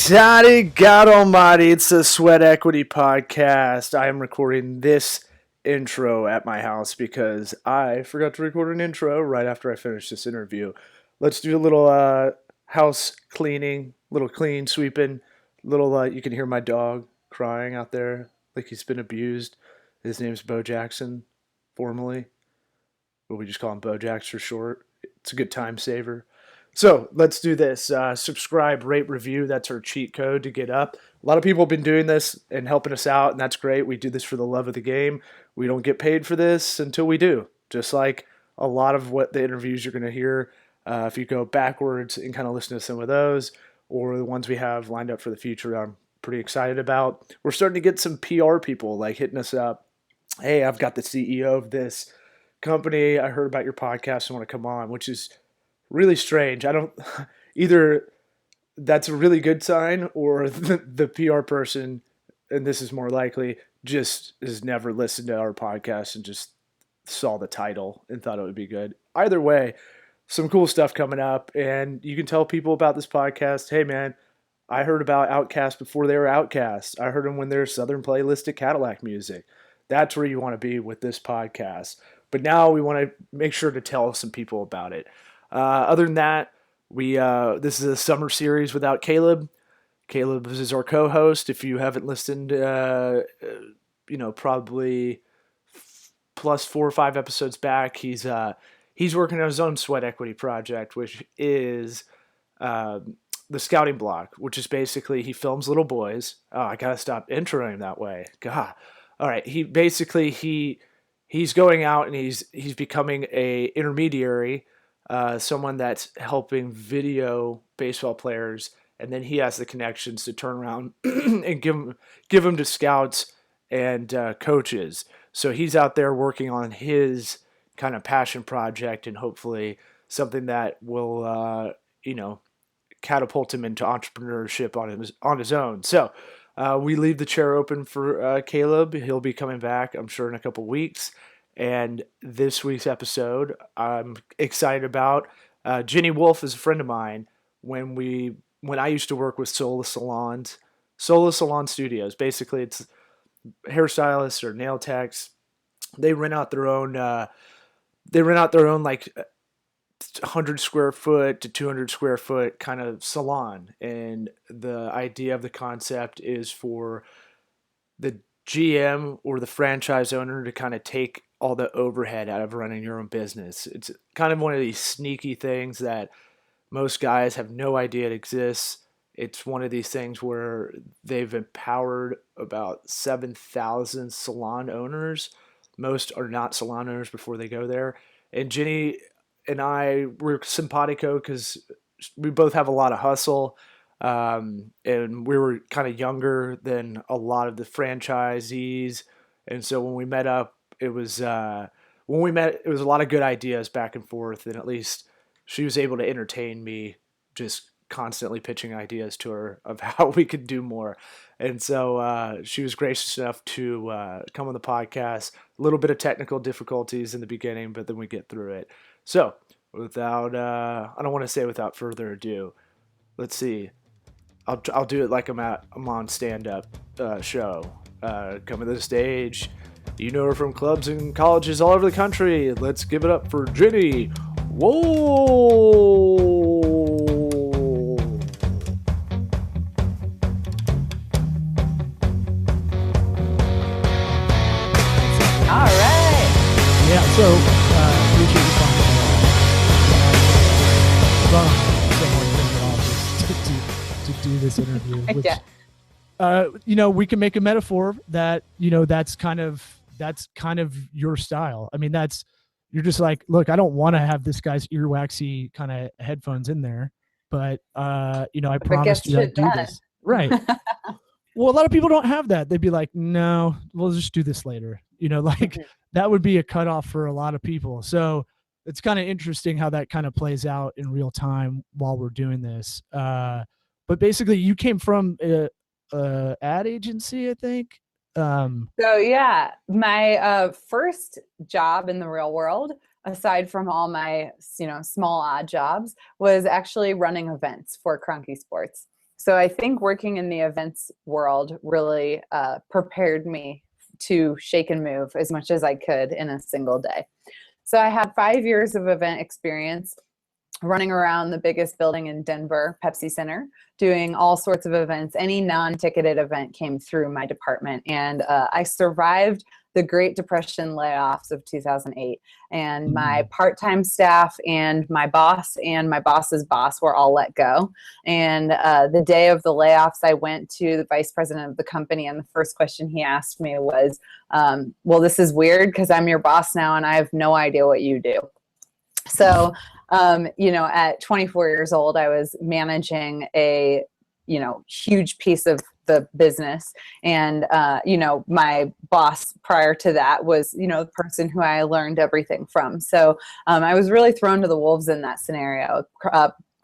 Howdy, God Almighty! It's the Sweat Equity Podcast. I am recording this intro at my house because I forgot to record an intro right after I finished this interview. Let's do a little house cleaning, little clean sweeping, little. You can hear my dog crying out there like he's been abused. His name's Bo Jackson, formally, but we just call him Bo Jax for short. It's a good time saver. So let's do this. Subscribe, rate, review. That's our cheat code to get up. A lot of people have been doing this and helping us out, and that's great. We do this for the love of the game. We don't get paid for this until we do, just like a lot of what the interviews you're going to hear. If you go backwards and kind of listen to some of those, or the ones we have lined up for the future, I'm pretty excited about. We're starting to get some PR people like hitting us up. Hey, I've got the CEO of this company. I heard about your podcast and want to come on, which is really strange. I don't either. That's a really good sign, or the PR person, and this is more likely, just has never listened to our podcast and just saw the title and thought it would be good. Either way, some cool stuff coming up, and you can tell people about this podcast. Hey, man, I heard about Outkast before they were Outkast. I heard them when they're Southern Playlist at Cadillac Music. That's where you want to be with this podcast. But now we want to make sure to tell some people about it. Other than that, this is a summer series without Caleb. Caleb is our co-host. If you haven't listened, probably plus 4 or 5 episodes back, he's working on his own sweat equity project, which is the Scouting Block, which is basically he films little boys. Oh, I gotta stop introing him that way. God. All right. He's going out and he's becoming a intermediary. Someone that's helping video baseball players, and then he has the connections to turn around and give them to scouts and coaches. So he's out there working on his kind of passion project, and hopefully something that will, catapult him into entrepreneurship on his own. So we leave the chair open for Caleb. He'll be coming back, I'm sure, in a couple weeks. And this week's episode, I'm excited about. Jennie Wolff is a friend of mine. When I used to work with Sola Salon Studios. Basically, it's hairstylists or nail techs. They rent out their own. Like 100 square foot to 200 square foot kind of salon, and the idea of the concept is for the GM or the franchise owner to kind of take all the overhead out of running your own business. It's kind of one of these sneaky things that most guys have no idea it exists. It's one of these things where they've empowered about 7,000 salon owners. Most are not salon owners before they go there. And Jennie and I were simpatico because we both have a lot of hustle. And we were kind of younger than a lot of the franchisees. And so when we met up, it was a lot of good ideas back and forth. And at least she was able to entertain me just constantly pitching ideas to her of how we could do more. And so she was gracious enough to come on the podcast. A little bit of technical difficulties in the beginning, but then we get through it. So without, I don't want to say without further ado, let's see. I'll do it like I'm on stand-up show. Coming to the stage, you know her from clubs and colleges all over the country. Let's give it up for Jennie Wolff. All right. Yeah, so appreciate you calling someone in the office to do this interview. Which, Yeah. We can make a metaphor that, that's kind of your style. I mean, you're just like, look, I don't want to have this guy's earwaxy kind of headphones in there, but I promised you I'd do this. Right. Well, a lot of people don't have that. They'd be like, no, we'll just do this later. That would be a cutoff for a lot of people. So it's kind of interesting how that kind of plays out in real time while we're doing this. But basically you came from a ad agency, I think. So yeah, my first job in the real world aside from all my, small odd jobs, was actually running events for Cronky Sports. So I think working in the events world really prepared me to shake and move as much as I could in a single day. So I had 5 years of event experience running around the biggest building in Denver, Pepsi Center, doing all sorts of events. Any non-ticketed event came through my department. And I survived the Great Depression layoffs of 2008. And my part-time staff and my boss and my boss's boss were all let go. And the day of the layoffs, I went to the vice president of the company. And the first question he asked me was, well, this is weird because I'm your boss now and I have no idea what you do. So, at 24 years old, I was managing a, huge piece of the business. And, my boss prior to that was, the person who I learned everything from. So I was really thrown to the wolves in that scenario.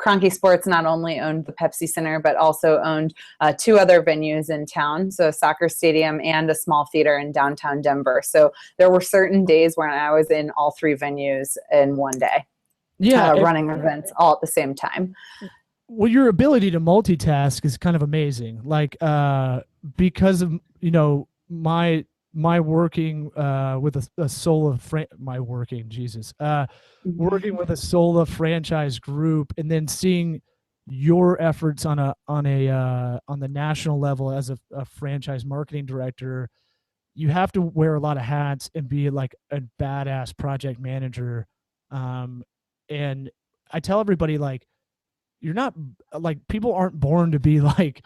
Cronky Sports not only owned the Pepsi Center, but also owned 2 other venues in town, so a soccer stadium and a small theater in downtown Denver. So there were certain days when I was in all 3 venues in one day, running events all at the same time. Well, your ability to multitask is kind of amazing. Like, because of, my working with a Sola working with a Sola franchise group, and then seeing your efforts on the national level as a franchise marketing director. You have to wear a lot of hats and be like a badass project manager. And I tell everybody, like, you're not, like, people aren't born to be like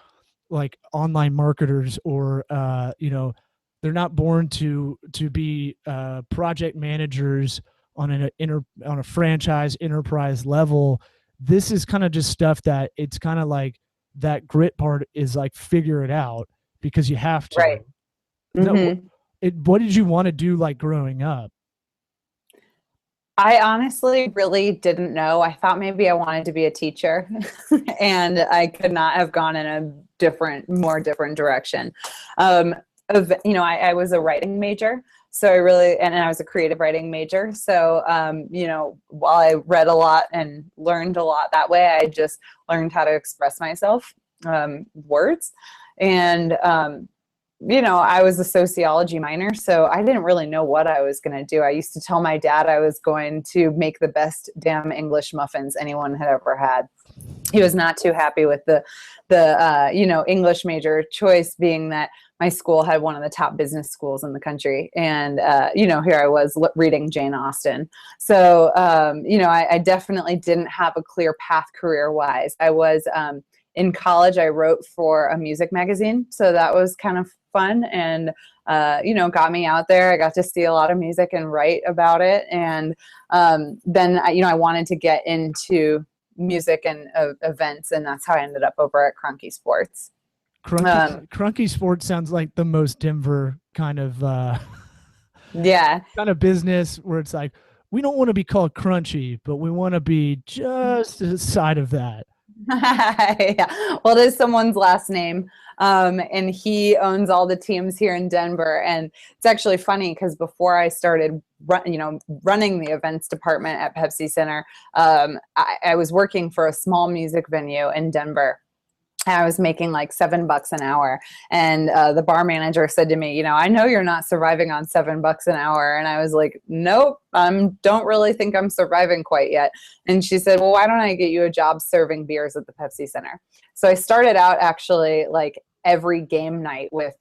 online marketers, or they're not born to be project managers on a franchise enterprise level. This is kind of just stuff that it's kind of like that grit part is like, figure it out because you have to. Right. What did you want to do, like, growing up? I honestly really didn't know. I thought maybe I wanted to be a teacher and I could not have gone in a more different direction. I was a writing major. So and I was a creative writing major. So, while I read a lot and learned a lot that way, I just learned how to express myself, words. And, I was a sociology minor, so I didn't really know what I was going to do. I used to tell my dad I was going to make the best damn English muffins anyone had ever had. He was not too happy with the English major choice, being that my school had one of the top business schools in the country. And, here I was reading Jane Austen. So, I definitely didn't have a clear path career-wise. I was in college, I wrote for a music magazine. So that was kind of fun and, got me out there. I got to see a lot of music and write about it. And then, I wanted to get into music and events, and that's how I ended up over at Cronky Sports. Cronky Sports sounds like the most Denver kind of kind of business, where it's like, we don't want to be called crunchy, but we want to be just a side of that. Yeah. Well, it is someone's last name. And he owns all the teams here in Denver. And it's actually funny because before I started running the events department at Pepsi Center, I was working for a small music venue in Denver. I was making like $7 an hour. And the bar manager said to me, I know you're not surviving on $7 an hour. And I was like, nope, don't really think I'm surviving quite yet. And she said, well, why don't I get you a job serving beers at the Pepsi Center? So I started out actually like every game night with,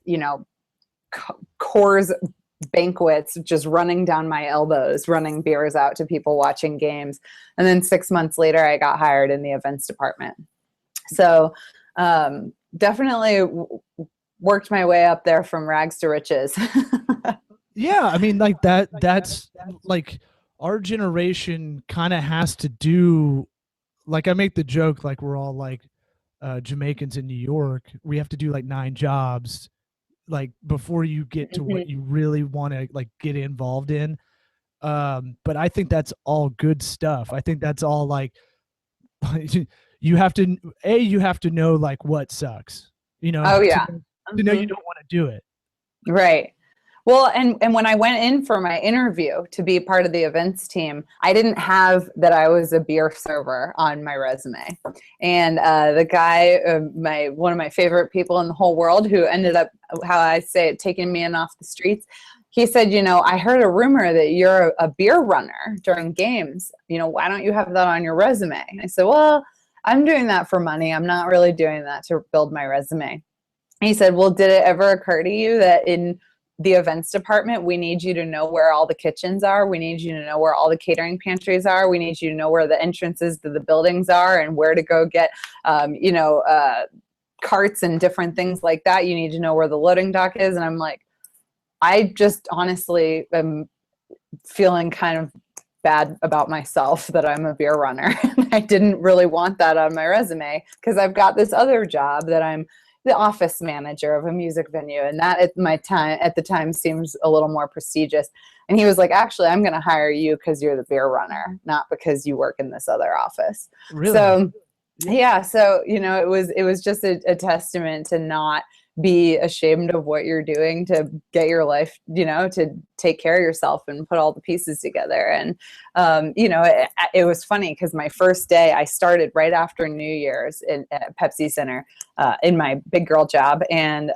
Coors banquets, just running down my elbows, running beers out to people watching games. And then 6 months later, I got hired in the events department. So definitely worked my way up there from rags to riches. Yeah. I mean, like that's like our generation kind of has to do, like, I make the joke, like, we're all like Jamaicans in New York. We have to do like 9 jobs, like, before you get to what you really want to like get involved in. But I think that's all good stuff. I think that's all like, you have to know like what sucks, Oh yeah. to know you don't want to do it. Right. Well, and when I went in for my interview to be part of the events team, I didn't have that I was a beer server on my resume. And the guy, one of my favorite people in the whole world, who ended up, how I say it, taking me in off the streets, he said, I heard a rumor that you're a beer runner during games. Why don't you have that on your resume? And I said, well, I'm doing that for money. I'm not really doing that to build my resume. And he said, well, did it ever occur to you that in the events department, we need you to know where all the kitchens are. We need you to know where all the catering pantries are. We need you to know where the entrances to the buildings are and where to go get, carts and different things like that. You need to know where the loading dock is. And I'm like, I just honestly am feeling kind of bad about myself that I'm a beer runner. I didn't really want that on my resume because I've got this other job that I'm the office manager of a music venue, and that at the time seems a little more prestigious. And he was like, actually, I'm going to hire you because you're the beer runner, not because you work in this other office. Really? So yeah, so it was just a testament to not be ashamed of what you're doing to get your life, to take care of yourself and put all the pieces together. And, it was funny because my first day I started right after New Year's at Pepsi Center in my big girl job. And,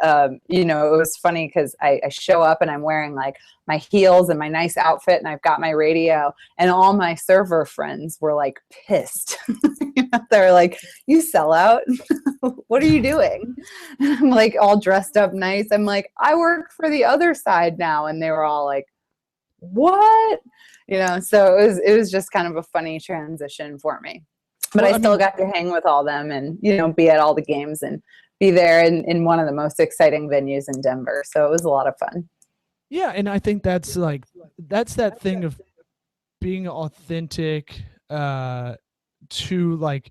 it was funny because I show up and I'm wearing like my heels and my nice outfit and I've got my radio, and all my server friends were like pissed. They're like, you sell out. What are you doing? I'm like all dressed up nice. I'm like, I work for the other side now. And they were all like, what? So it was just kind of a funny transition for me. But I still got to hang with all them and, be at all the games and be there in one of the most exciting venues in Denver. So it was a lot of fun. Yeah. And I think that's that thing of being authentic to like,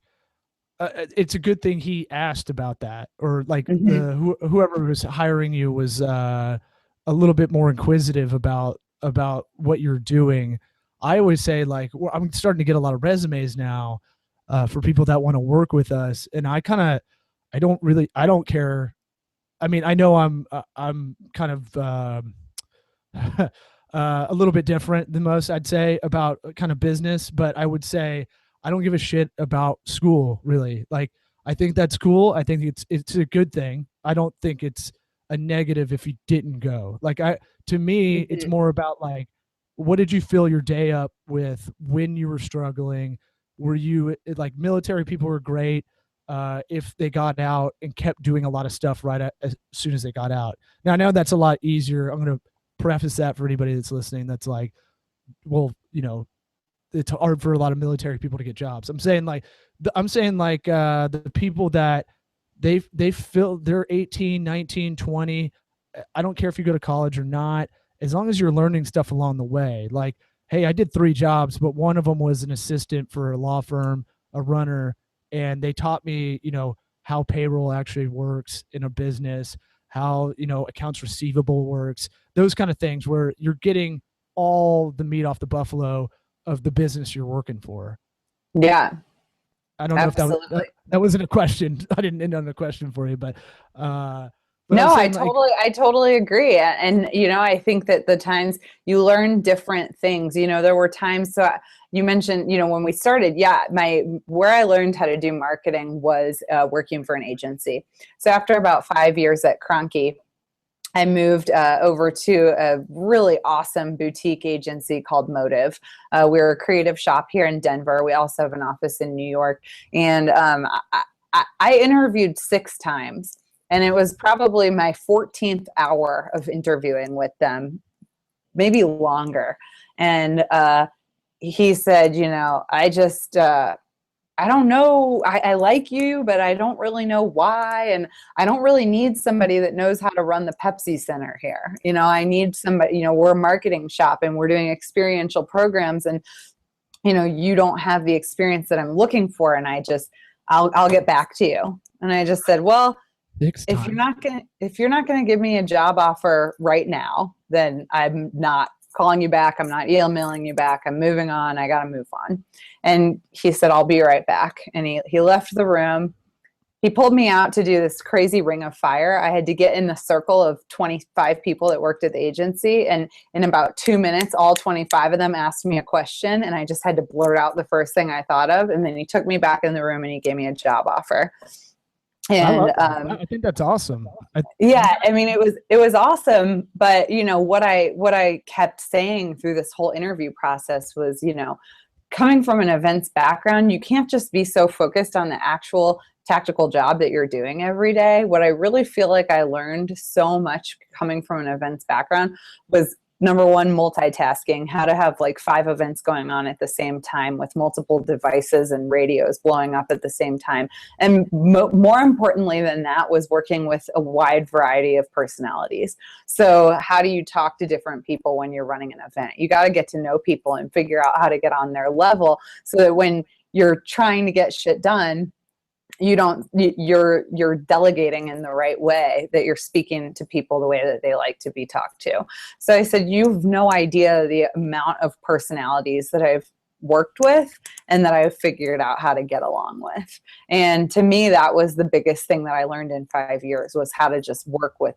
it's a good thing he asked about that, or like whoever was hiring you was a little bit more inquisitive about what you're doing. I always say, like, I'm starting to get a lot of resumes now for people that want to work with us, and I don't care. I mean, I know I'm kind of a little bit different than most, I'd say, about kind of business, but I would say I don't give a shit about school, really. Like, I think that's cool. I think it's a good thing. I don't think it's a negative if you didn't go. Like, to me, it's more about like, what did you fill your day up with when you were struggling? Were you like, military people were great if they got out and kept doing a lot of stuff as soon as they got out. Now, I know that's a lot easier. I'm going to preface that for anybody that's listening. That's like, well, it's hard for a lot of military people to get jobs. I'm saying the people that they feel they're 18, 19, 20. I don't care if you go to college or not, as long as you're learning stuff along the way. Like, hey, I did 3 jobs, but one of them was an assistant for a law firm, a runner, and they taught me, how payroll actually works in a business, how, accounts receivable works, those kind of things where you're getting all the meat off the buffalo of the business you're working for. Yeah. I don't know if that wasn't a question. I didn't end on a question for you, but no, I totally agree. And, I think that the times you learn different things, there were times, so you mentioned, when we started, where I learned how to do marketing was working for an agency. So after about 5 years at Kroenke, I moved over to a really awesome boutique agency called Motive. We're a creative shop here in Denver. We also have an office in New York. And I interviewed 6 times. And it was probably my 14th hour of interviewing with them, maybe longer. And he said, I don't know. I like you, but I don't really know why. And I don't really need somebody that knows how to run the Pepsi Center here. I need somebody, we're a marketing shop and we're doing experiential programs, and, you don't have the experience that I'm looking for. And I'll get back to you. And I just said, well, if you're not going to give me a job offer right now, then I'm not calling you back. I'm not emailing you back. I'm moving on. I got to move on. And he said, I'll be right back. And he left the room. he pulled me out to do this crazy ring of fire. I had to get in the circle of 25 people that worked at the agency. And in about 2 minutes, all 25 of them asked me a question. And I just had to blurt out the first thing I thought of. And then he took me back in the room and he gave me a job offer. And I think that's awesome. Yeah, I mean, it was awesome. But, you know, what I kept saying through this whole interview process was, you know, coming from an events background, you can't just be so focused on the actual tactical job that you're doing every day. What I really feel like I learned so much coming from an events background was, number one, multitasking, how to have like 5 events going on at the same time with multiple devices and radios blowing up at the same time. And more importantly than that was working with a wide variety of personalities. So how do you talk to different people when you're running an event? You got to get to know people and figure out how to get on their level so that when you're trying to get shit done, you're delegating in the right way, that you're speaking to people the way that they like to be talked to. So I said, you've no idea the amount of personalities that I've worked with and that I've figured out how to get along with. And to me, that was the biggest thing that I learned in 5 years, was how to just work with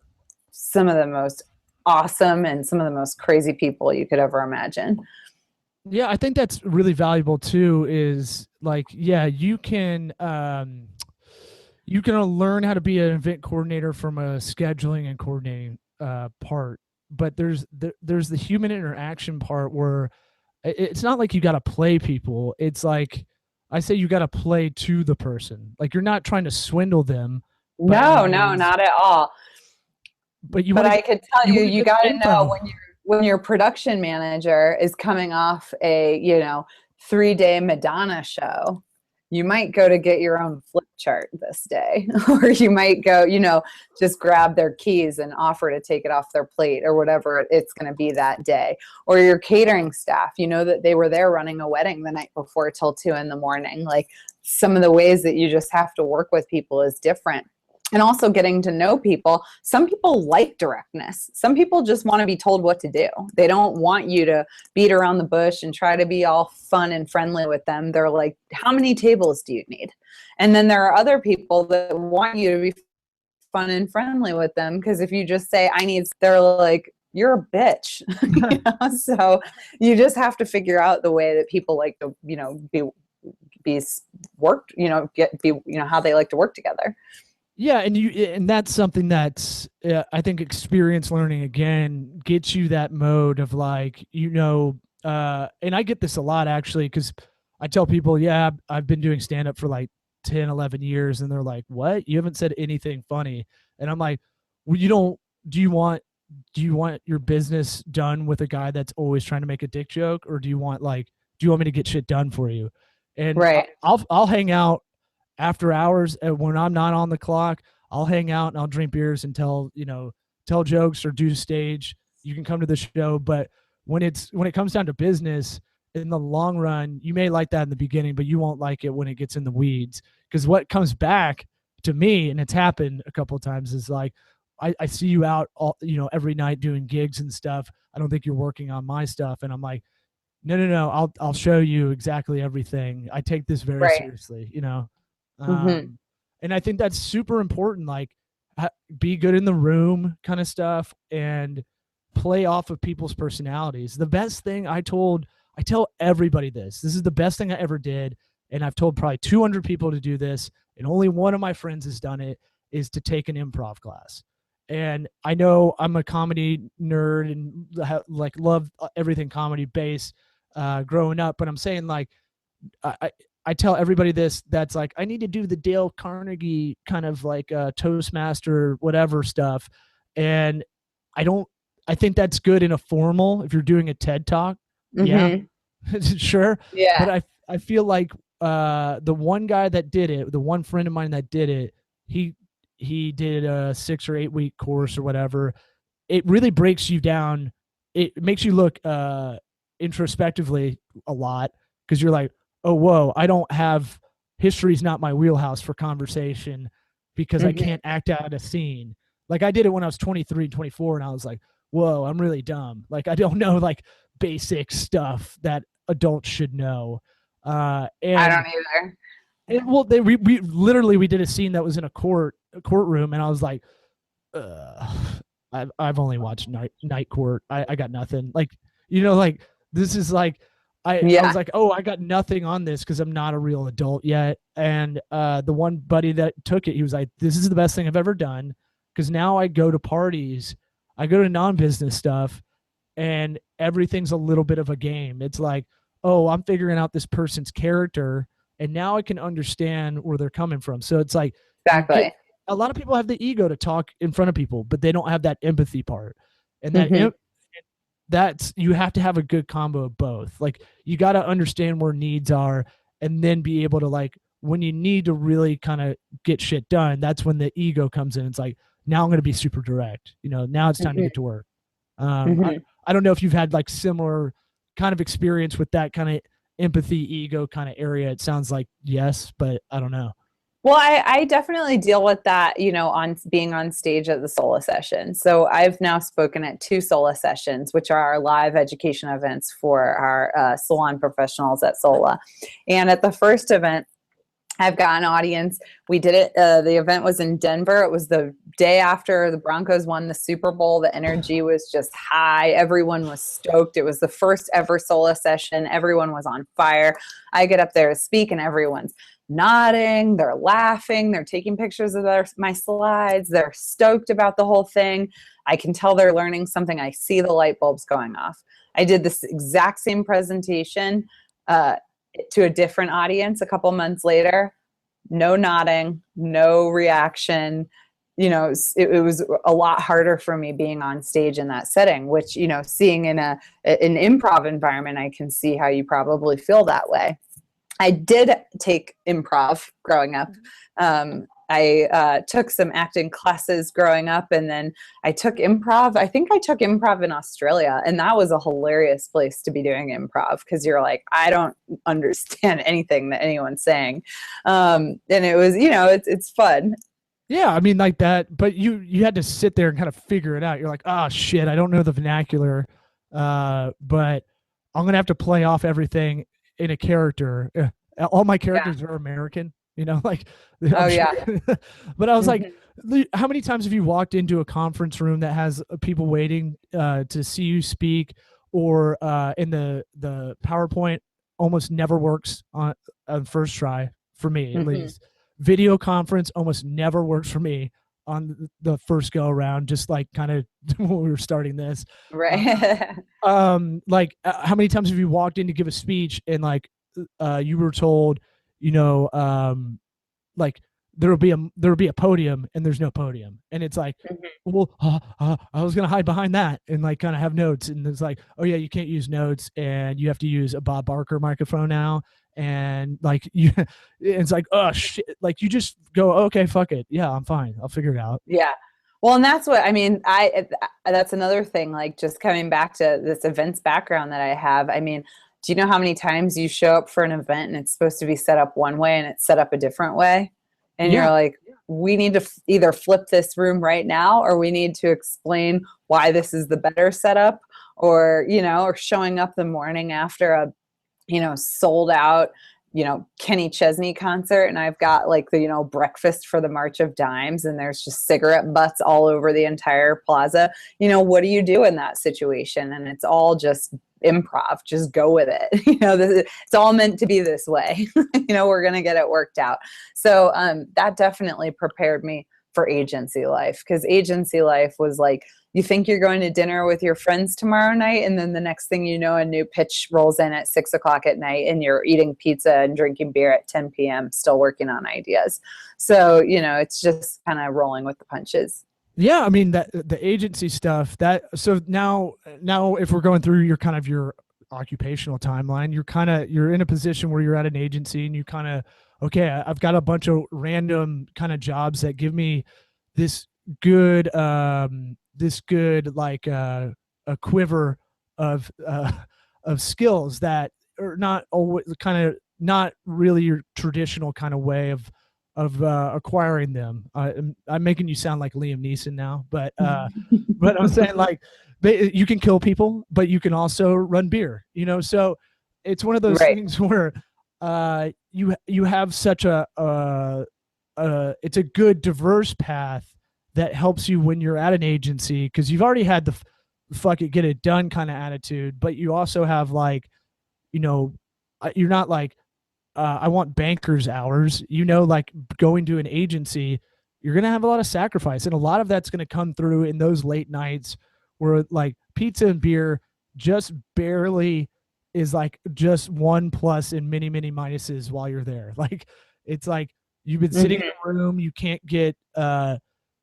some of the most awesome and some of the most crazy people you could ever imagine. Yeah, I think that's really valuable too, is like, yeah, you can learn how to be an event coordinator from a scheduling and coordinating part, but there's the human interaction part where it's not like you got to play people. It's like, I say, you got to play to the person. Like, you're not trying to swindle them. No, not at all. But I could tell you got to know when your production manager is coming off a, you know, 3-day Madonna show, you might go to get your own flip chart this day, or you might go, you know, just grab their keys and offer to take it off their plate or whatever it's going to be that day. Or your catering staff, you know that they were there running a wedding the night before till 2 a.m. Like, some of the ways that you just have to work with people is different. And also getting to know people. Some people like directness. Some people just want to be told what to do. They don't want you to beat around the bush and try to be all fun and friendly with them. They're like, how many tables do you need? And then there are other people that want you to be fun and friendly with them, because if you just say, they're like, you're a bitch. You know? So you just have to figure out the way that people like to, you know, be worked, you know, how they like to work together. Yeah, and that's something that's I think experience learning again gets you that mode of, like, you know, and I get this a lot actually, because I tell people, yeah, I've been doing stand up for like 10, 11 years, and they're like, what? You haven't said anything funny. And I'm like, well, do you want your business done with a guy that's always trying to make a dick joke, or do you want me to get shit done for you? And right. I'll hang out after hours, when I'm not on the clock. I'll hang out and I'll drink beers and tell jokes or do stage. You can come to the show, but when it comes down to business, in the long run, you may like that in the beginning, but you won't like it when it gets in the weeds. Because what comes back to me, and it's happened a couple of times, is like, I see you out every night doing gigs and stuff. I don't think you're working on my stuff. And I'm like, no, I'll show you exactly everything. I take this very seriously, you know? And I think that's super important. Like, be good in the room kind of stuff, and play off of people's personalities. The best thing I tell everybody this is the best thing I ever did. And I've told probably 200 people to do this, and only one of my friends has done it, is to take an improv class. And I know I'm a comedy nerd and like love everything comedy based growing up, but I'm saying, like, I tell everybody this, that's like, I need to do the Dale Carnegie kind of like Toastmaster whatever stuff. And I think that's good in a formal, if you're doing a TED talk. Yeah, sure. Yeah. But I feel like the one guy that did it, the one friend of mine that did it, he did a 6 or 8 week course or whatever. It really breaks you down. It makes you look introspectively a lot, because you're like, oh, whoa, history's not my wheelhouse for conversation, because I can't act out a scene. Like, I did it when I was 23, 24, and I was like, whoa, I'm really dumb. Like, I don't know, like, basic stuff that adults should know. And I don't either. well, we literally we did a scene that was in a courtroom, and I was like, I've only watched night court. I got nothing. Like, like this is like I was like, oh, I got nothing on this because I'm not a real adult yet. And the one buddy that took it, he was like, this is the best thing I've ever done, because now I go to parties, I go to non-business stuff, and everything's a little bit of a game. It's like, oh, I'm figuring out this person's character, and now I can understand where they're coming from. So it's like, Exactly. a lot of people have the ego to talk in front of people, but they don't have that empathy part. And that that's, you have to have a good combo of both. Like, you got to understand where needs are, and then be able to, like, when you need to really kind of get shit done, that's when the ego comes in. It's like, now I'm going to be super direct. Now it's time to get to work. I don't know if you've had like similar kind of experience with that kind of empathy, ego kind of area. It sounds like yes, but I don't know. Well, I definitely deal with that, on being on stage at the Sola session. So I've now spoken at 2 Sola sessions, which are our live education events for our salon professionals at Sola. And at the first event, I've got an audience. We did it. The event was in Denver. It was the day after the Broncos won the Super Bowl. The energy was just high. Everyone was stoked. It was the first ever Sola session. Everyone was on fire. I get up there to speak, and everyone's nodding. They're laughing. They're taking pictures of my slides. They're stoked about the whole thing. I can tell they're learning something. I see the light bulbs going off. I did this exact same presentation to a different audience a couple months later. No nodding, no reaction. It was a lot harder for me being on stage in that setting, which, seeing in an improv environment, I can see how you probably feel that way. I did take improv growing up. I took some acting classes growing up, and then I took improv. I think I took improv in Australia, and that was a hilarious place to be doing improv, because you're like, I don't understand anything that anyone's saying. And it was, it's fun. Yeah, I mean, like that, but you had to sit there and kind of figure it out. You're like, oh shit, I don't know the vernacular, but I'm gonna have to play off everything in a character. All my characters are American, like. Oh yeah. But I was like, how many times have you walked into a conference room that has people waiting to see you speak, or in the PowerPoint almost never works on first try for me, at least. Video conference almost never works for me on the first go around, just like kind of when we were starting this. Right. Like, how many times have you walked in to give a speech, and like you were told, like there'll be a podium, and there's no podium, and it's like, well, I was gonna hide behind that and like kind of have notes, and it's like, oh yeah, you can't use notes, and you have to use a Bob Barker microphone now, and like it's like, oh shit, like you just go, okay, fuck it, yeah, I'm fine, I'll figure it out. Yeah. Well, and that's what I mean. That's another thing, like just coming back to this events background that I have. I mean, do you know how many times you show up for an event and it's supposed to be set up one way and it's set up a different way? And you're like, we need to either flip this room right now, or we need to explain why this is the better setup, or, or showing up the morning after a, sold out, Kenny Chesney concert, and I've got like the, breakfast for the March of Dimes, and there's just cigarette butts all over the entire plaza. What do you do in that situation? And it's all just improv. Just go with it. It's all meant to be this way. We're going to get it worked out. So that definitely prepared me for agency life, because agency life was like, you think you're going to dinner with your friends tomorrow night, and then the next thing you know, a new pitch rolls in at 6:00 at night, and you're eating pizza and drinking beer at 10 p.m. still working on ideas. So, it's just kind of rolling with the punches. Yeah, I mean, that the agency stuff, so now if we're going through your occupational timeline, you're in a position where you're at an agency, and you kind of, okay, I've got a bunch of random kind of jobs that give me this good like a quiver of skills that are not always kind of not really your traditional kind of way of acquiring them. I'm making you sound like Liam Neeson now, but I'm saying, like, you can kill people, but you can also run beer, so it's one of those things where you have such it's a good diverse path that helps you when you're at an agency, because you've already had the fuck it, get it done kind of attitude, but you also have like, you're not like, I want banker's hours, like going to an agency, you're going to have a lot of sacrifice. And a lot of that's going to come through in those late nights where like pizza and beer just barely is like just one plus and many, many minuses while you're there. Like, it's like you've been sitting in a room, you can't get,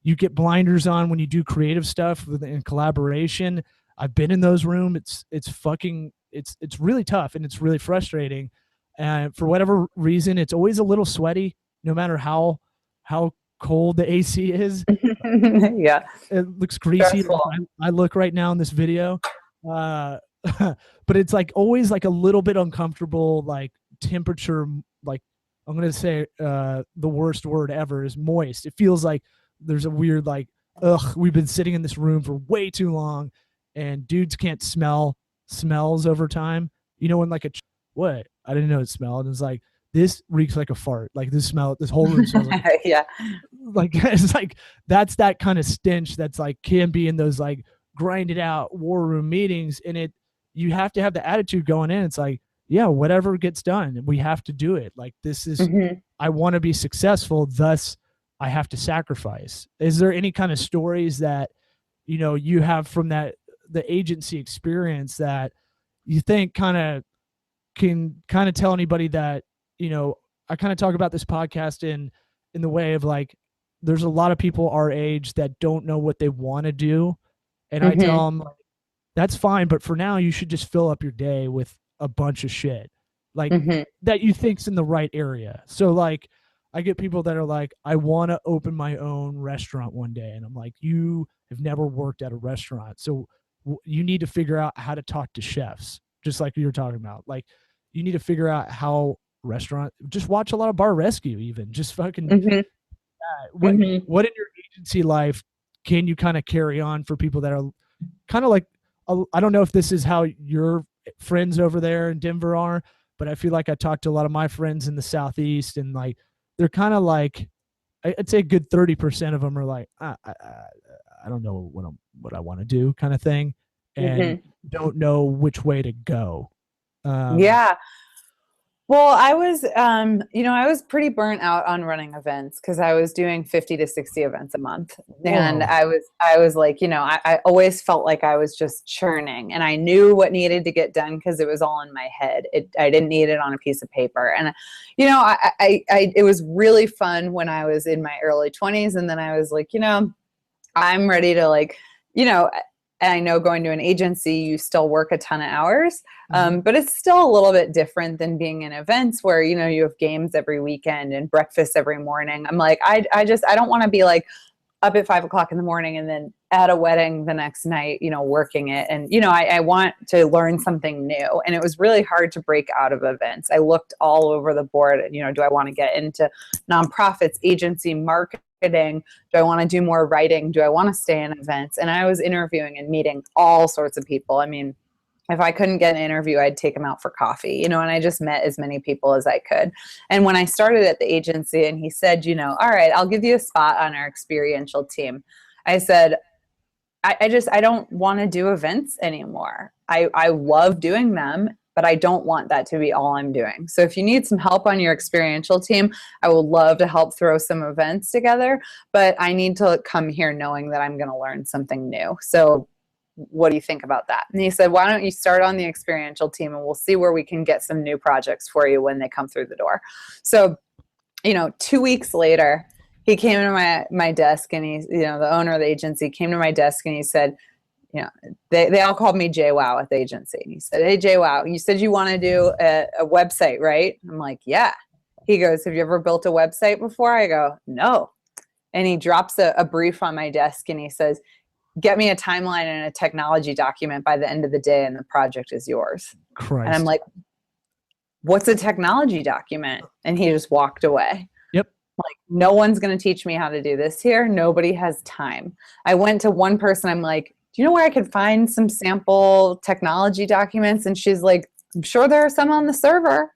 you get blinders on when you do creative stuff in collaboration. I've been in those rooms. It's really tough and it's really frustrating. And for whatever reason, it's always a little sweaty, no matter how cold the AC is. Yeah. It looks greasy. I look right now in this video. But it's like always like a little bit uncomfortable, like temperature, like I'm going to say the worst word ever is moist. It feels like there's a weird, like, we've been sitting in this room for way too long and dudes can't smell smells over time. When like what? I didn't know it smelled. And it's like, this reeks like a fart. Like this whole room smells like yeah. Like it's like that's that kind of stench that's like can be in those like grinded out war room meetings. And you have to have the attitude going in. It's like, yeah, whatever gets done, we have to do it. Like this is I want to be successful, thus I have to sacrifice. Is there any kind of stories that you have from the agency experience that you think can tell anybody that, I kind of talk about this podcast in the way of like, there's a lot of people our age that don't know what they want to do. And I tell them, like, that's fine, but for now you should just fill up your day with a bunch of shit like that you think's in the right area. So like, I get people that are like, I want to open my own restaurant one day. And I'm like, you have never worked at a restaurant. So you need to figure out how to talk to chefs, just like you were talking about. Like, you need to figure out how just watch a lot of Bar Rescue, even just fucking what in your agency life can you kind of carry on for people that are kind of like, I don't know if this is how your friends over there in Denver are, but I feel like I talk to a lot of my friends in the Southeast and like, they're kind of like, I'd say a good 30% of them are like, I don't know what I want to do kind of thing. And don't know which way to go. Yeah. Well, I was, I was pretty burnt out on running events because I was doing 50 to 60 events a month. And I was like, I always felt like I was just churning and I knew what needed to get done because it was all in my head. I didn't need it on a piece of paper. And, it was really fun when I was in my early 20s. And then I was like, I'm ready to like, and I know going to an agency, you still work a ton of hours, but it's still a little bit different than being in events where, you have games every weekend and breakfast every morning. I'm like, I don't want to be like up at 5 o'clock in the morning and then at a wedding the next night, working it. And, I want to learn something new. And it was really hard to break out of events. I looked all over the board, do I want to get into nonprofits, agency, marketing? Do I want to do more writing? Do I want to stay in events? And I was interviewing and meeting all sorts of people. I mean, if I couldn't get an interview, I'd take them out for coffee, and I just met as many people as I could. And when I started at the agency and he said, all right, I'll give you a spot on our experiential team. I said, I don't want to do events anymore. I love doing them, but I don't want that to be all I'm doing. So if you need some help on your experiential team, I would love to help throw some events together, but I need to come here knowing that I'm going to learn something new. So what do you think about that? And he said, why don't you start on the experiential team and we'll see where we can get some new projects for you when they come through the door. So, 2 weeks later, he came to my desk and he, the owner of the agency came to my desk and he said, they all called me JWoww at the agency. And he said, hey, JWoww, you said you want to do a website, right? I'm like, yeah. He goes, have you ever built a website before? I go, no. And he drops a brief on my desk and he says, get me a timeline and a technology document by the end of the day and the project is yours. Christ. And I'm like, what's a technology document? And he just walked away. Yep. Like, no one's going to teach me how to do this here. Nobody has time. I went to one person. I'm like, do you know where I could find some sample technology documents? And she's like, I'm sure there are some on the server.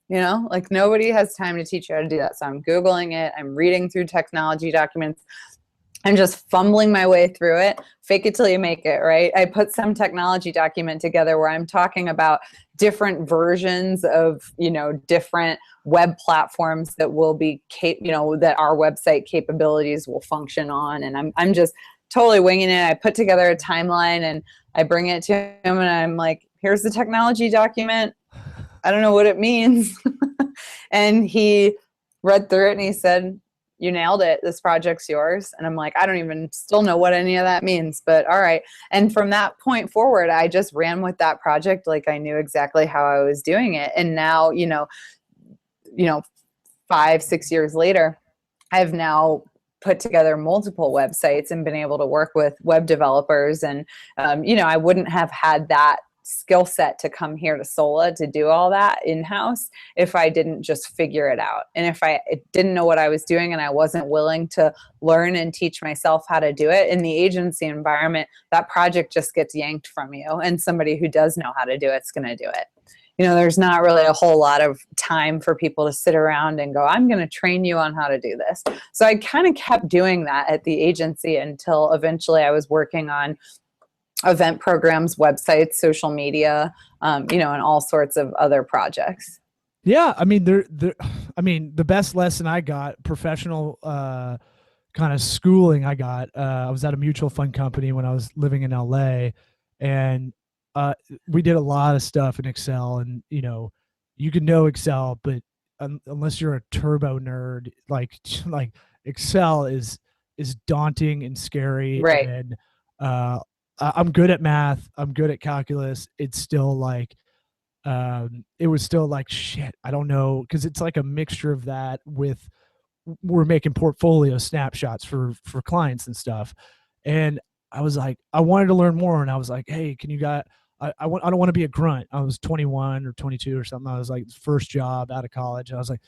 Like nobody has time to teach you how to do that. So I'm Googling it. I'm reading through technology documents. I'm just fumbling my way through it. Fake it till you make it, right? I put some technology document together where I'm talking about different versions of, different web platforms that will be, that our website capabilities will function on. And I'm just totally winging it. I put together a timeline and I bring it to him and I'm like, here's the technology document. I don't know what it means. And he read through it and he said, you nailed it. This project's yours. And I'm like, I don't even still know what any of that means, but all right. And from that point forward, I just ran with that project. Like I knew exactly how I was doing it. And now, 5-6 years later, I've now put together multiple websites and been able to work with web developers. And, I wouldn't have had that skill set to come here to Sola to do all that in-house if I didn't just figure it out. And if I didn't know what I was doing and I wasn't willing to learn and teach myself how to do it in the agency environment, that project just gets yanked from you. And somebody who does know how to do it's going to do it. There's not really a whole lot of time for people to sit around and go, I'm going to train you on how to do this. So I kind of kept doing that at the agency until eventually I was working on event programs, websites, social media, and all sorts of other projects. Yeah. I mean, the best lesson I got, professional kind of schooling I got, I was at a mutual fund company when I was living in LA, and we did a lot of stuff in Excel, and you can know Excel, but unless you're a turbo nerd, like Excel is daunting and scary. Right. And I'm good at math. I'm good at calculus. It's still like, it was still like, shit, I don't know. Cause it's like a mixture of that with, we're making portfolio snapshots for clients and stuff. And I was like, I wanted to learn more. And I was like, hey, can you guys, I don't want to be a grunt. I was 21 or 22 or something. I was like, first job out of college. And I was like,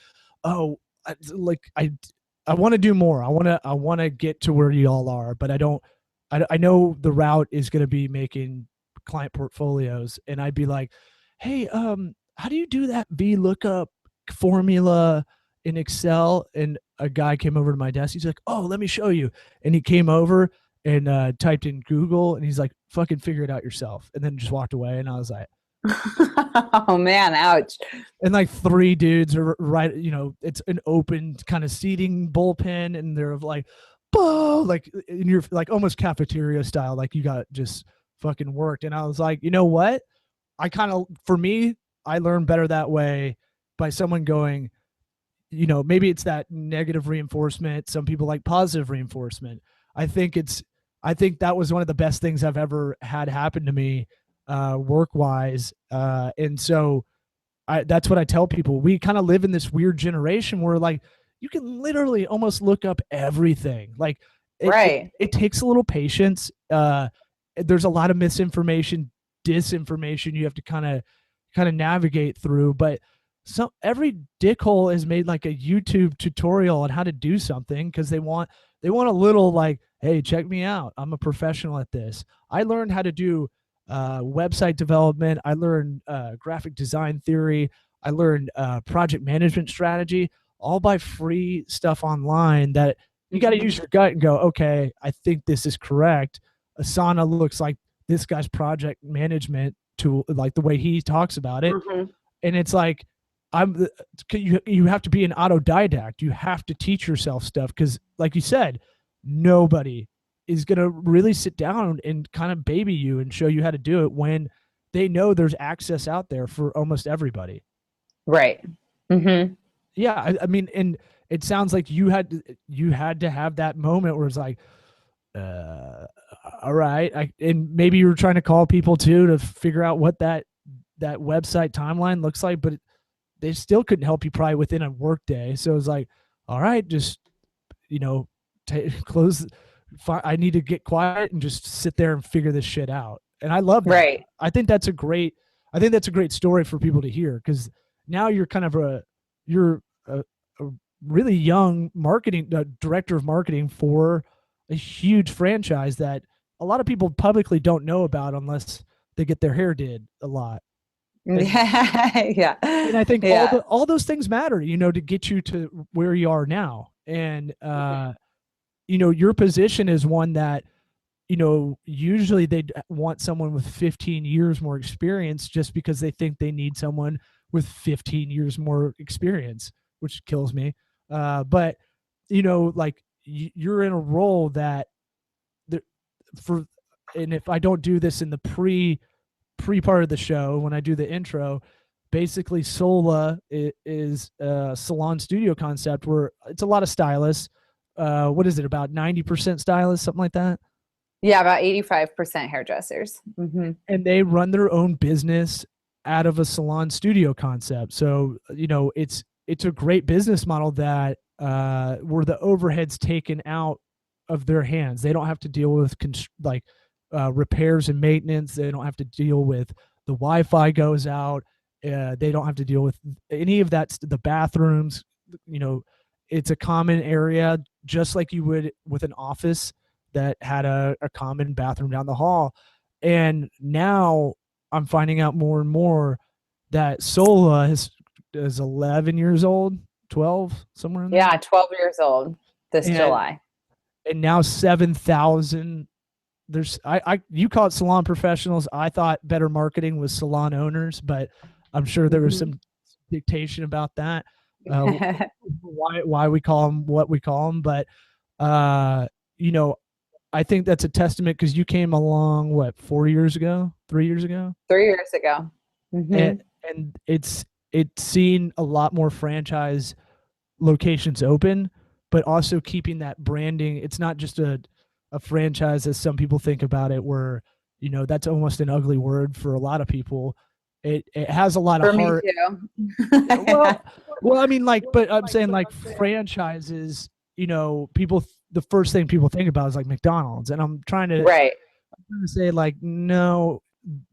oh, I want to do more. I want to get to where you all are, but I know the route is going to be making client portfolios. And I'd be like, hey, how do you do that VLOOKUP formula in Excel? And a guy came over to my desk. He's like, oh, let me show you. And he came over and typed in Google, and he's like, fucking figure it out yourself. And then just walked away. And I was like, oh man, ouch. And like 3 dudes are right, it's an open kind of seating bullpen, and they're like, oh, like in your like almost cafeteria style, like you got just fucking worked. And I was like, you know what? For me, I learn better that way by someone going, maybe it's that negative reinforcement. Some people like positive reinforcement. I think that was one of the best things I've ever had happen to me, work-wise. And so that's what I tell people. We kind of live in this weird generation where like, you can literally almost look up everything. Like right. It takes a little patience. There's a lot of misinformation, disinformation you have to kind of navigate through. But every dickhole has made like a YouTube tutorial on how to do something because they want a little like, hey, check me out. I'm a professional at this. I learned how to do website development. I learned graphic design theory. I learned project management strategy, all by free stuff online that you got to use your gut and go, okay, I think this is correct. Asana looks like this guy's project management tool, like the way he talks about it. Mm-hmm. And it's like, you have to be an autodidact. You have to teach yourself stuff because, like you said, nobody is going to really sit down and kind of baby you and show you how to do it when they know there's access out there for almost everybody. Right. Mm-hmm. Yeah. I mean, and it sounds like you had to have that moment where it's like, all right. And maybe you were trying to call people too to figure out what that website timeline looks like, but they still couldn't help you probably within a work day. So it was like, all right, just, close. I need to get quiet and just sit there and figure this shit out. And I love that. Right. I think that's a great story for people to hear. Cause now you're kind of a really young marketing director of marketing for a huge franchise that a lot of people publicly don't know about unless they get their hair did a lot. Yeah. And I think Yeah. all those things matter, to get you to where you are now. And your position is one that, usually they want someone with 15 years more experience just because they think they need someone with 15 years more experience, which kills me. But like you're in a role that the, for, and if I don't do this in the pre part of the show, when I do the intro, basically Sola is a salon studio concept where it's a lot of stylists. What is it, about 90% stylists, something like that? Yeah, about 85% hairdressers. And they run their own business out of a salon studio concept. So, it's a great business model that where the overhead's taken out of their hands. They don't have to deal with repairs and maintenance. They don't have to deal with the Wi-Fi goes out. They don't have to deal with any of that. The bathrooms, it's a common area, just like you would with an office that had a common bathroom down the hall. And now I'm finding out more and more that Sola is 11 years old, 12, somewhere in there. Yeah, 12 years old this July. And now 7,000. There's you call it salon professionals. I thought better marketing was salon owners, but I'm sure there was some dictation about that. Why we call them what we call them, but I think that's a testament because you came along 3 years ago? 3 years ago. And it's seen a lot more franchise locations open, but also keeping that branding. It's not just a franchise as some people think about it, where that's almost an ugly word for a lot of people. It has a lot of heart. Me too. well, I mean, but I'm saying franchises, people, the first thing people think about is like McDonald's, and I'm trying to say no,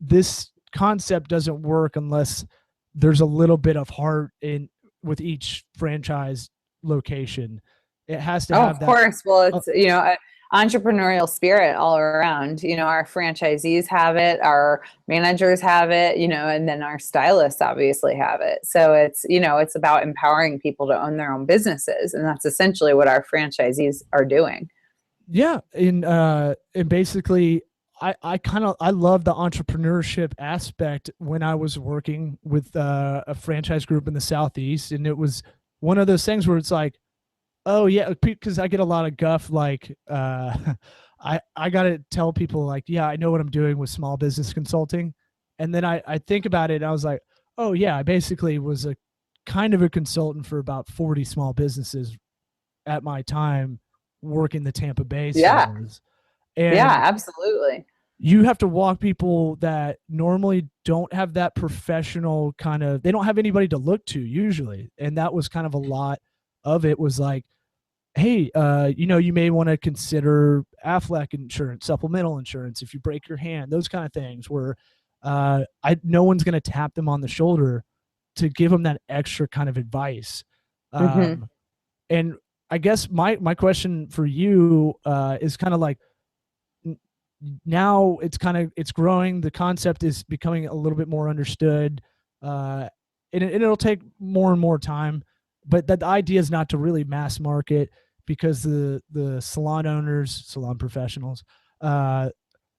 this concept doesn't work unless there's a little bit of heart in with each franchise location. It has to have that. Of course. Well, it's entrepreneurial spirit all around. Our franchisees have it, our managers have it, and then our stylists obviously have it. So it's about empowering people to own their own businesses, and that's essentially what our franchisees are doing. Yeah, and basically I love the entrepreneurship aspect when I was working with a franchise group in the Southeast, and it was one of those things where it's like, oh yeah, because I get a lot of guff. I got to tell people yeah, I know what I'm doing with small business consulting. And then I think about it and I was like, oh yeah, I basically was a kind of a consultant for about 40 small businesses at my time working the Tampa Bay stores. And yeah, absolutely. You have to walk people that normally don't have that professional they don't have anybody to look to usually. And that was kind of a lot of it was like, hey, you may want to consider Aflac insurance, supplemental insurance, if you break your hand, those kind of things where no one's going to tap them on the shoulder to give them that extra kind of advice. And I guess my question for you is kind of like, now it's growing. The concept is becoming a little bit more understood. And it'll take more and more time, but the idea is not to really mass market, because the salon owners, salon professionals,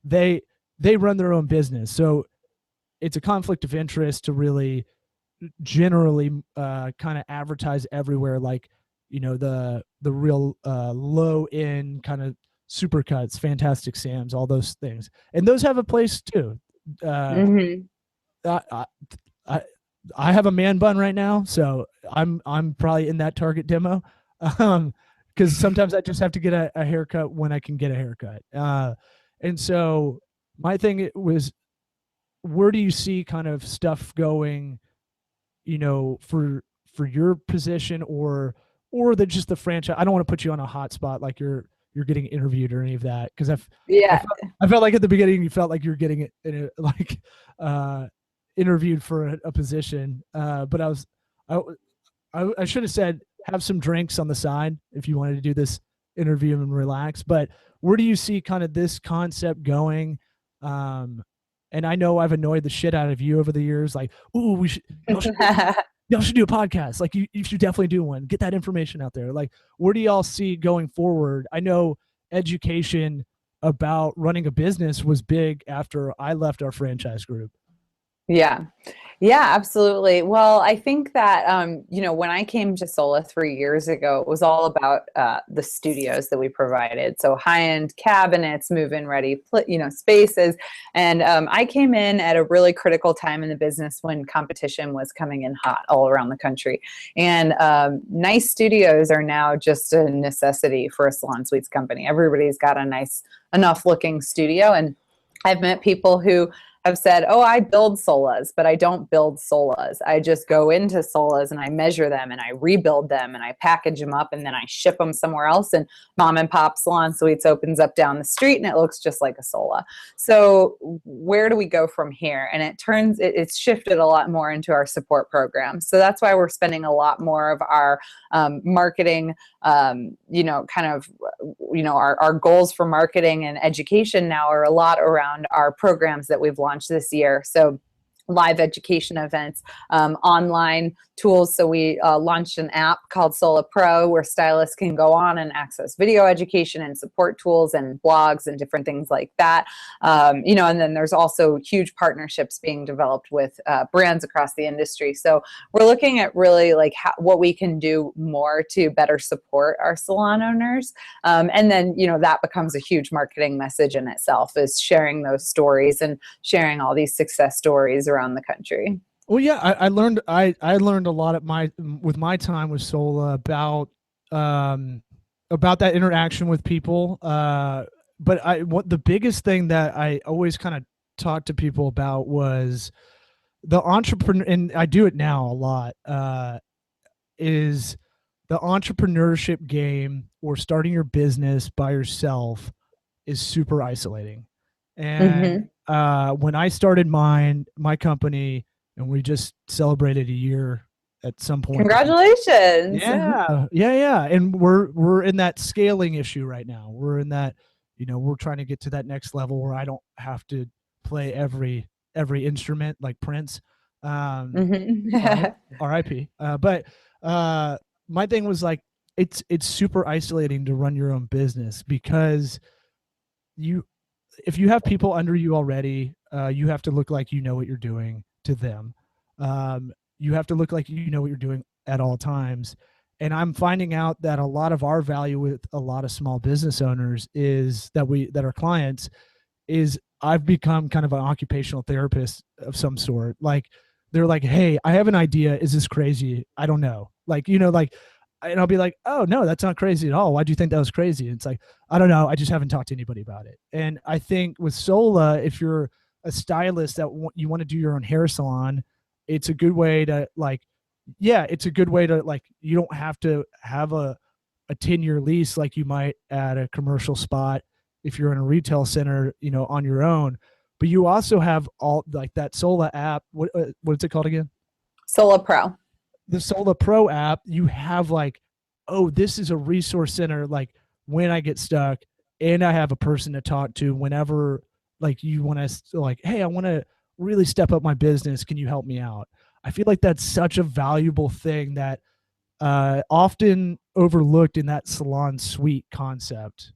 they run their own business. So it's a conflict of interest to really generally kind of advertise everywhere, the real low end kind of Supercuts, Fantastic Sams, all those things, and those have a place too. I have a man bun right now, so I'm probably in that target demo, because sometimes I just have to get a haircut when I can get a haircut. And so my thing was, where do you see kind of stuff going, for your position, or just the franchise? I don't want to put you on a hot spot like you're getting interviewed or any of that, because I felt like at the beginning you felt like you're getting interviewed for a position, but I should have said have some drinks on the side if you wanted to do this interview and relax. But where do you see kind of this concept going? And I know I've annoyed the shit out of you over the years. Like, ooh, y'all should do a podcast. Like you should definitely do one. Get that information out there. Like, where do y'all see going forward? I know education about running a business was big after I left our franchise group. Yeah. Yeah, absolutely. Well, I think that, when I came to Sola 3 years ago, it was all about the studios that we provided. So high-end cabinets, move-in ready, spaces. And I came in at a really critical time in the business when competition was coming in hot all around the country. And nice studios are now just a necessity for a salon suites company. Everybody's got a nice enough looking studio. And I've met people who have said, oh, I build Solas, but I don't build Solas. I just go into Solas and I measure them and I rebuild them and I package them up and then I ship them somewhere else. And mom and pop salon suites opens up down the street and it looks just like a Sola. So where do we go from here? And it's shifted a lot more into our support program. So that's why we're spending a lot more of our marketing, our goals for marketing and education now are a lot around our programs that we've launched this year. So live education events, online tools. So we launched an app called Sola Pro where stylists can go on and access video education and support tools and blogs and different things like that. And then there's also huge partnerships being developed with brands across the industry. So we're looking at really like what we can do more to better support our salon owners. And then, that becomes a huge marketing message in itself, is sharing those stories and sharing all these success stories around the country. Well, yeah, I learned a lot with my time with Sola about that interaction with people. But what the biggest thing that I always kind of talked to people about was the entrepreneur, and I do it now a lot. Is the entrepreneurship game or starting your business by yourself is super isolating. And when I started my company, and we just celebrated a year at some point. Congratulations. Yeah. And we're in that scaling issue right now. We're in that, we're trying to get to that next level where I don't have to play every instrument like Prince. RIP. But my thing was like, it's super isolating to run your own business because if you have people under you already, you have to look like you know what you're doing to them. You have to look like you know what you're doing at all times. And I'm finding out that a lot of our value with a lot of small business owners is that our clients is I've become kind of an occupational therapist of some sort. Like they're like, hey, I have an idea. Is this crazy? I don't know. And I'll be like, oh no, that's not crazy at all. Why do you think that was crazy? And it's like, I don't know. I just haven't talked to anybody about it. And I think with Sola, if you're a stylist that you want to do your own hair salon, it's a good way to you don't have to have a 10-year lease like you might at a commercial spot if you're in a retail center, on your own. But you also have all like that Sola app. What's it called again? Sola Pro. The Sola Pro app, you have like, oh, this is a resource center. Like when I get stuck, and I have a person to talk to whenever, like you want to, like, hey, I want to really step up my business. Can you help me out? I feel like that's such a valuable thing that often overlooked in that salon suite concept.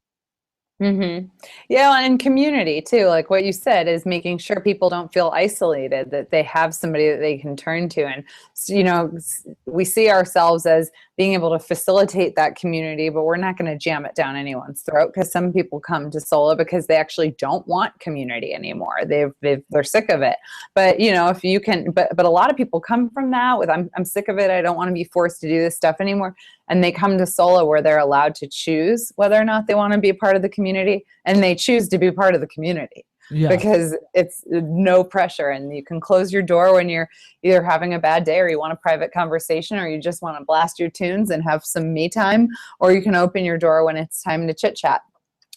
Yeah, and community too. Like what you said is making sure people don't feel isolated, that they have somebody that they can turn to. And, we see ourselves as being able to facilitate that community, but we're not going to jam it down anyone's throat, because some people come to Sola because they actually don't want community anymore. They're sick of it. But, if you can, but a lot of people come from that with, I'm sick of it. I don't want to be forced to do this stuff anymore. And they come to Sola where they're allowed to choose whether or not they want to be a part of the community, and they choose to be part of the community. Yeah. Because it's no pressure, and you can close your door when you're either having a bad day or you want a private conversation or you just want to blast your tunes and have some me time, or you can open your door when it's time to chit chat.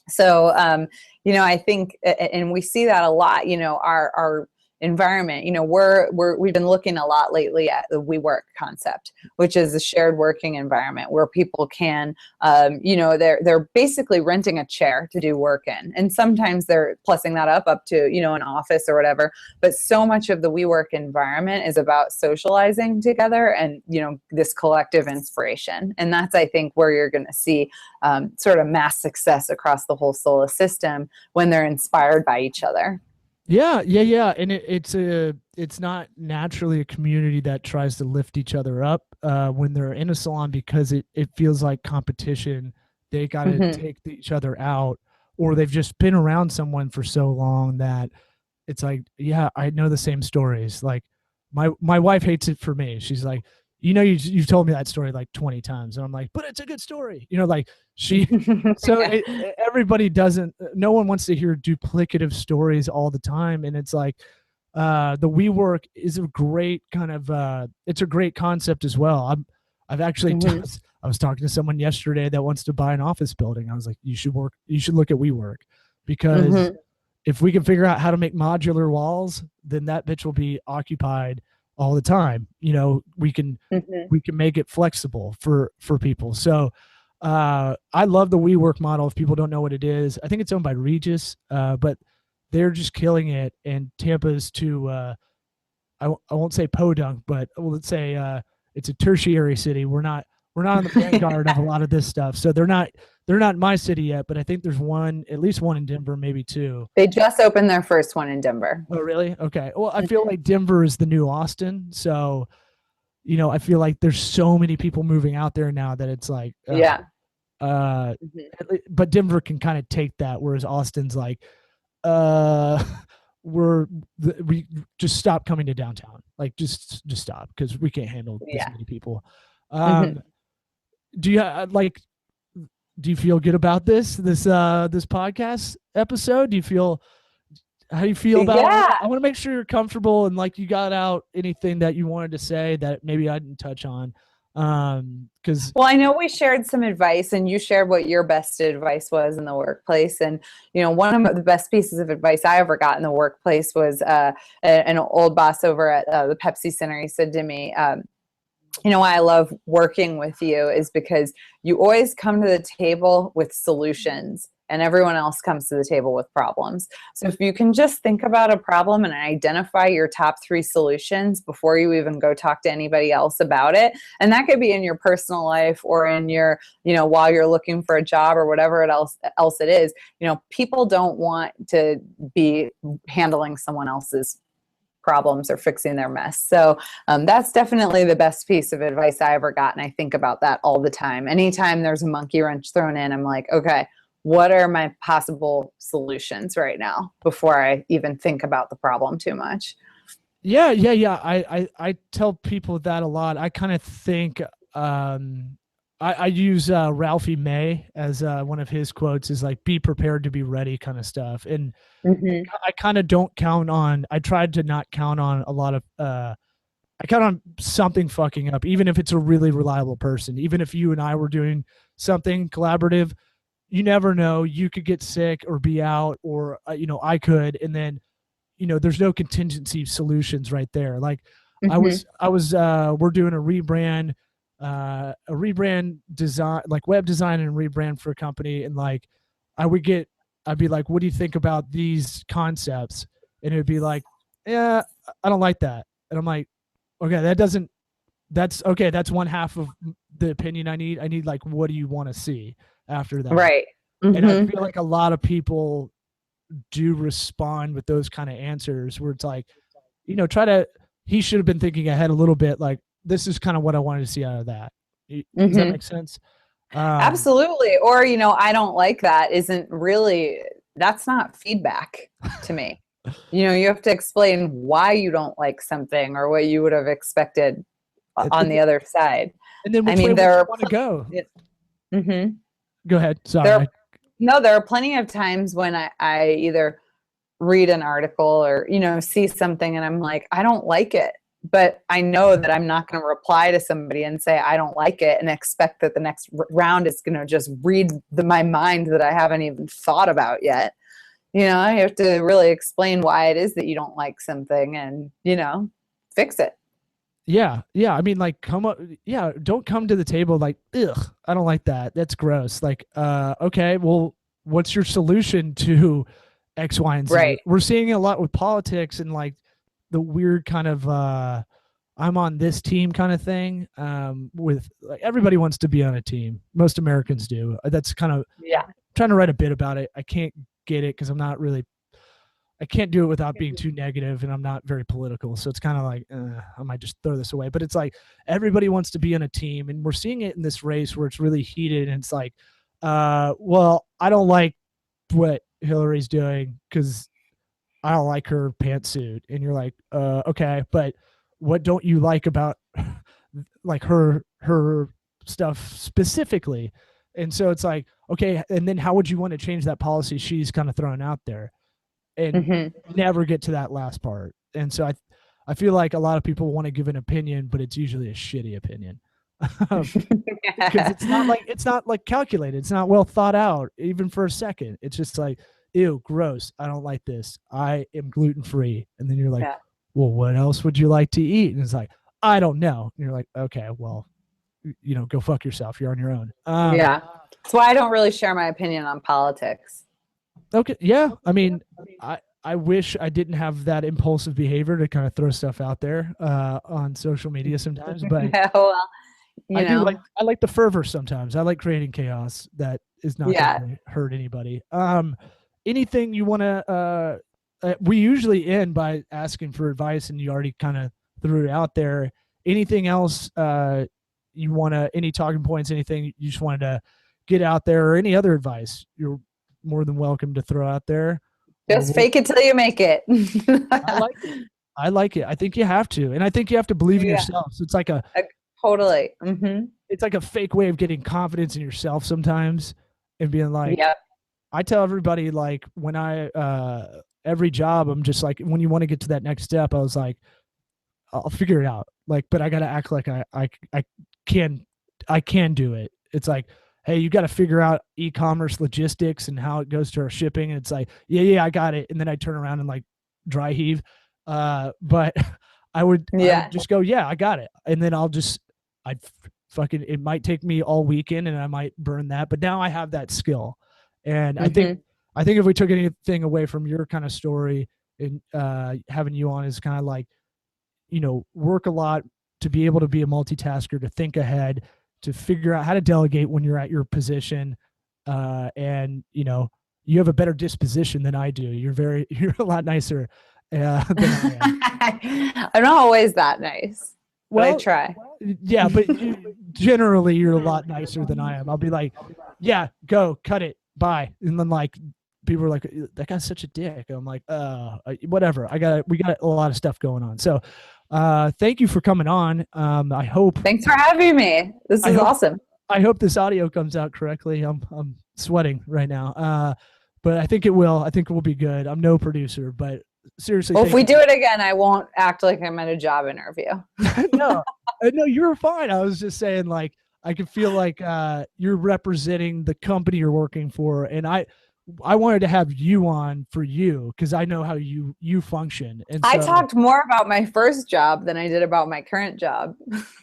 So, I think, and we see that a lot, our environment. We've been looking a lot lately at the WeWork concept, which is a shared working environment where people can, they're basically renting a chair to do work in. And sometimes they're plussing that up to, an office or whatever. But so much of the WeWork environment is about socializing together and, this collective inspiration. And that's, I think, where you're going to see sort of mass success across the whole Sola system when they're inspired by each other. Yeah. And it's not naturally a community that tries to lift each other up when they're in a salon, because it feels like competition. They got to take each other out, or they've just been around someone for so long that it's like, yeah, I know the same stories. Like my wife hates it for me. She's like, you've told me that story like 20 times. And I'm like, but it's a good story. Like everybody no one wants to hear duplicative stories all the time. And it's like, the WeWork is a great kind of, it's a great concept as well. I've actually, I was talking to someone yesterday that wants to buy an office building. I was like, you should look at WeWork, because if we can figure out how to make modular walls, then that bitch will be occupied all the time. We can make it flexible for people. So I love the WeWork model. If people don't know what it is, I think it's owned by Regis, but they're just killing it. And Tampa's I won't say podunk, but let's say it's a tertiary city. We're not on the vanguard of a lot of this stuff. So they're not in my city yet, but I think there's at least one in Denver, maybe two. They just opened their first one in Denver. Oh, really? Okay. Well, I feel like Denver is the new Austin. So, I feel like there's so many people moving out there now that it's like, but Denver can kind of take that, whereas Austin's like, we just stop coming to downtown. Like just stop, because we can't handle this many people. Do you feel good about this podcast episode? How do you feel about it? I want to make sure you're comfortable and like you got out anything that you wanted to say that maybe I didn't touch on. Well, I know we shared some advice, and you shared what your best advice was in the workplace. And, one of the best pieces of advice I ever got in the workplace was an old boss over at the Pepsi Center. He said to me, why I love working with you is because you always come to the table with solutions and everyone else comes to the table with problems. So if you can just think about a problem and identify your top 3 solutions before you even go talk to anybody else about it, and that could be in your personal life or in your, while you're looking for a job or whatever else it is, people don't want to be handling someone else's problems or fixing their mess. So that's definitely the best piece of advice I ever got. And I think about that all the time. Anytime there's a monkey wrench thrown in, I'm like, okay, what are my possible solutions right now before I even think about the problem too much? Yeah. I tell people that a lot. I kind of think, I use Ralphie May as one of his quotes is like, be prepared to be ready kind of stuff. And I kind of don't count on, I tried to not count on a lot of, I count on something fucking up, even if it's a really reliable person. Even if you and I were doing something collaborative, you never know. You could get sick or be out, or, I could. And then, there's no contingency solutions right there. Like we're doing a rebrand design, like web design and rebrand for a company. And like, I'd be like, what do you think about these concepts? And it'd be like, yeah, I don't like that. And I'm like, okay, that's okay. That's one half of the opinion I need. I need like, what do you want to see after that? Right. And I feel like a lot of people do respond with those kind of answers where it's like, he should have been thinking ahead a little bit. Like, this is kind of what I wanted to see out of that. Does that make sense? Absolutely. Or, I don't like that that's not feedback to me. You have to explain why you don't like something or what you would have expected on the other side. And then there want to go. Go ahead. Sorry. There are plenty of times when I either read an article or, see something and I'm like, I don't like it. But I know that I'm not going to reply to somebody and say, I don't like it, and expect that the next round is going to just read my mind that I haven't even thought about yet. You have to really explain why it is that you don't like something and, fix it. Yeah. Yeah. I mean, like, come up. Yeah. Don't come to the table like, ugh, I don't like that. That's gross. Like, okay, well, what's your solution to X, Y, and Z? Right. We're seeing it a lot with politics and like the weird kind of, I'm on this team kind of thing. With like everybody wants to be on a team. Most Americans do. That's kind of, Yeah. trying to write a bit about it. I can't get it because I can't do it without being too negative, and I'm not very political. So it's kind of like, I might just throw this away. But it's like everybody wants to be on a team, and we're seeing it in this race where it's really heated, and it's like, well, I don't like what Hillary's doing because I don't like her pantsuit. And you're like, okay, but what don't you like about like her stuff specifically? And so it's like, okay, and then how would you want to change that policy she's kind of throwing out there? And never get to that last part. And so I feel like a lot of people want to give an opinion, but it's usually a shitty opinion. Because it's not like calculated. It's not well thought out, even for a second. It's just like, ew, gross. I don't like this. I am gluten free. And then you're like, well, what else would you like to eat? And it's like, I don't know. And you're like, okay, well, go fuck yourself. You're on your own. Yeah. That's why I don't really share my opinion on politics. Okay. Yeah. I mean, I wish I didn't have that impulsive behavior to kind of throw stuff out there on social media sometimes, but well, I like the fervor sometimes. I like creating chaos that is not going to hurt anybody. Anything you want to, we usually end by asking for advice, and you already kind of threw it out there. Anything else you want to, any talking points, anything you just wanted to get out there, or any other advice you're more than welcome to throw out there. Just fake it till you make it. I like it. I think you have to. And I think you have to believe in yourself. So it's like totally. It's like a fake way of getting confidence in yourself sometimes and being like, I tell everybody, like, when every job, I'm just like, when you want to get to that next step, I was like, I'll figure it out. Like, but I got to act like I can do it. It's like, hey, you got to figure out e-commerce logistics and how it goes to our shipping. And it's like, yeah, I got it. And then I turn around and like dry heave. But I would just go, yeah, I got it. And then it might take me all weekend and I might burn that, but now I have that skill. And I think if we took anything away from your kind of story and having you on is kind of like, work a lot to be able to be a multitasker, to think ahead, to figure out how to delegate when you're at your position. And, you have a better disposition than I do. You're a lot nicer than I am. I'm not always that nice, but I try. Yeah, but generally you're a lot nicer than I am. I'll be like, yeah, go, cut it, bye. And then like people are like, that guy's such a dick. I'm like, whatever. We got a lot of stuff going on. So thank you for coming on. I hope. Thanks for having me. This is awesome. I hope this audio comes out correctly. I'm sweating right now. But I think it will. I think it will be good. I'm no producer, but seriously. Well, if we do it again, I won't act like I'm at a job interview. No, you're fine. I was just saying, like, I can feel like you're representing the company you're working for, and I wanted to have you on for you because I know how you function. And so, I talked more about my first job than I did about my current job.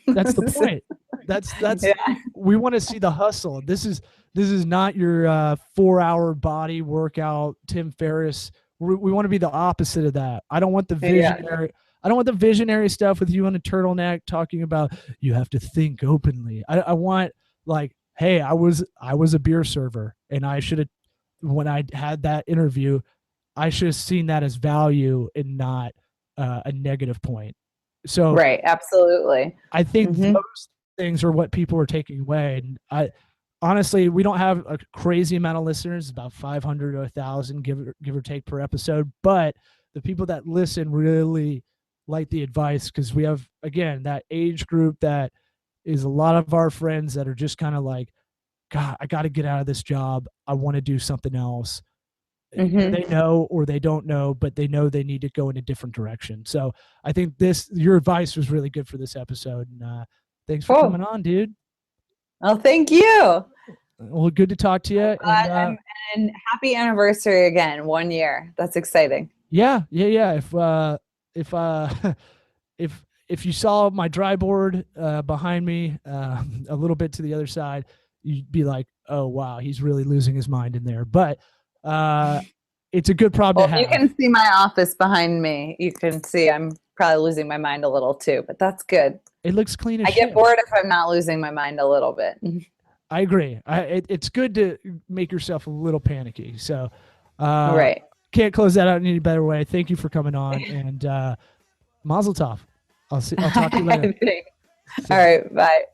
That's the point. That's we want to see the hustle. This is not your 4-hour body workout, Tim Ferriss. We want to be the opposite of that. I don't want the visionary. I don't want the visionary stuff with you on a turtleneck talking about you have to think openly. I want like, hey, I was a beer server, and I should have, when I had that interview, I should have seen that as value and not a negative point. So right, absolutely. I think those things are what people are taking away. And honestly, we don't have a crazy amount of listeners, about 500 to 1,000, give or take per episode. But the people that listen really like the advice because we have, again, that age group that is a lot of our friends that are just kind of like, God, I got to get out of this job. I want to do something else. They know or they don't know, but they know they need to go in a different direction. So I think your advice was really good for this episode. And thanks for coming on, dude. Well, thank you. Well, good to talk to you. And happy anniversary again, 1 year. That's exciting. Yeah. If if you saw my dry board behind me, a little bit to the other side, you'd be like, "Oh wow, he's really losing his mind in there." But it's a good problem to have. You can see my office behind me. You can see I'm probably losing my mind a little too, but that's good. It looks clean as I shit. get bored if I'm not losing my mind a little bit. I agree. It's good to make yourself a little panicky. So, right. Can't close that out in any better way. Thank you for coming on, and Mazel Tov. I'll talk to you later. All right. Bye.